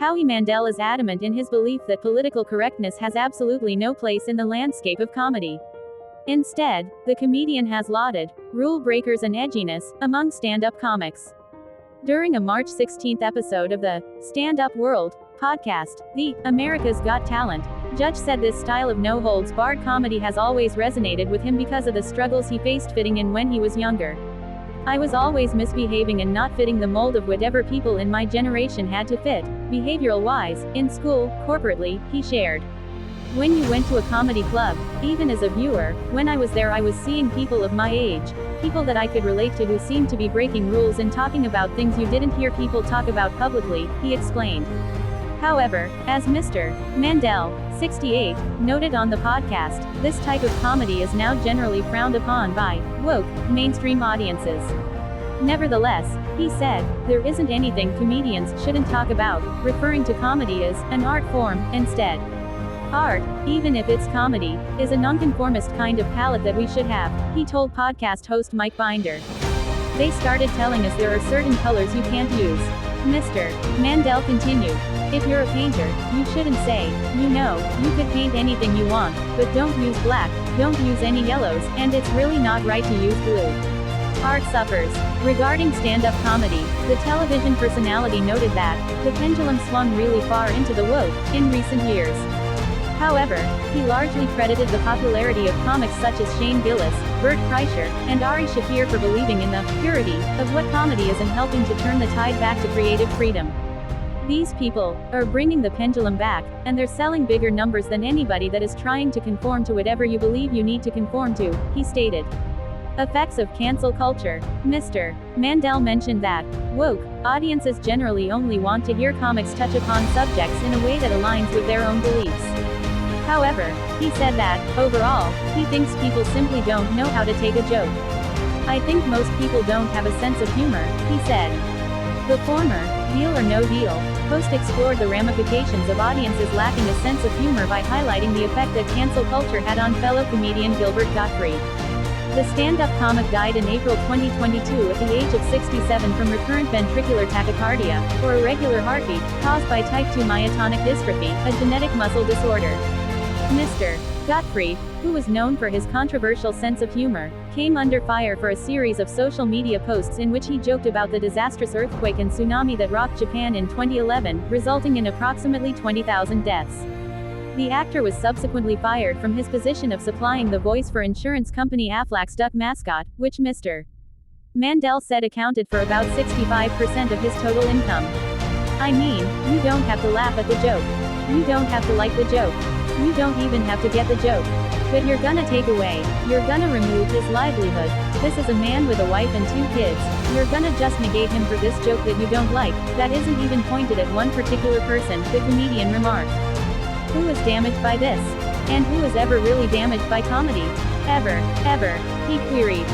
Howie Mandel is adamant in his belief that political correctness has absolutely no place in the landscape of comedy. Instead, the comedian has lauded rule breakers and edginess among stand-up comics. During a March 16 episode of the Stand Up World podcast, the America's Got Talent, Judge said this style of no-holds-barred comedy has always resonated with him because of the struggles he faced fitting in when he was younger. I was always misbehaving and not fitting the mold of whatever people in my generation had to fit, behavioral-wise, in school, corporately, he shared. When you went to a comedy club, even as a viewer, when I was there I was seeing people of my age, people that I could relate to who seemed to be breaking rules and talking about things you didn't hear people talk about publicly, he explained. However, as Mr. Mandel, 68, noted on the podcast, this type of comedy is now generally frowned upon by woke, mainstream audiences. Nevertheless, he said, there isn't anything comedians shouldn't talk about, referring to comedy as an art form, instead. Art, even if it's comedy, is a nonconformist kind of palette that we should have, he told podcast host Mike Binder. They started telling us there are certain colors you can't use. Mr. Mandel continued. If you're a painter, you shouldn't say, you could paint anything you want, but don't use black, don't use any yellows, and it's really not right to use blue. Art suffers. Regarding stand-up comedy, the television personality noted that the pendulum swung really far into the woke in recent years. However, he largely credited the popularity of comics such as Shane Gillis, Bert Kreischer, and Ari Shaffir for believing in the purity of what comedy is and helping to turn the tide back to creative freedom. These people are bringing the pendulum back, and they're selling bigger numbers than anybody that is trying to conform to whatever you believe you need to conform to, he stated. Effects of cancel culture. Mr. Mandel mentioned that woke audiences generally only want to hear comics touch upon subjects in a way that aligns with their own beliefs. However, he said that, overall, he thinks people simply don't know how to take a joke. I think most people don't have a sense of humor, he said. The former, Deal or No Deal, host explored the ramifications of audiences lacking a sense of humor by highlighting the effect that cancel culture had on fellow comedian Gilbert Gottfried. The stand-up comic died in April 2022 at the age of 67 from recurrent ventricular tachycardia, or irregular heartbeat, caused by type 2 myotonic dystrophy, a genetic muscle disorder. Mr. Gottfried, who was known for his controversial sense of humor, came under fire for a series of social media posts in which he joked about the disastrous earthquake and tsunami that rocked Japan in 2011, resulting in approximately 20,000 deaths. The actor was subsequently fired from his position of supplying the voice for insurance company Aflac's duck mascot, which Mr. Mandel said accounted for about 65% of his total income. I mean, you don't have to laugh at the joke. You don't have to like the joke. You don't even have to get the joke. But you're gonna take away, you're gonna remove his livelihood. This is a man with a wife and 2 kids. You're gonna just negate him for this joke that you don't like, that isn't even pointed at one particular person, the comedian remarked. Who is damaged by this? And who is ever really damaged by comedy? Ever, he queried.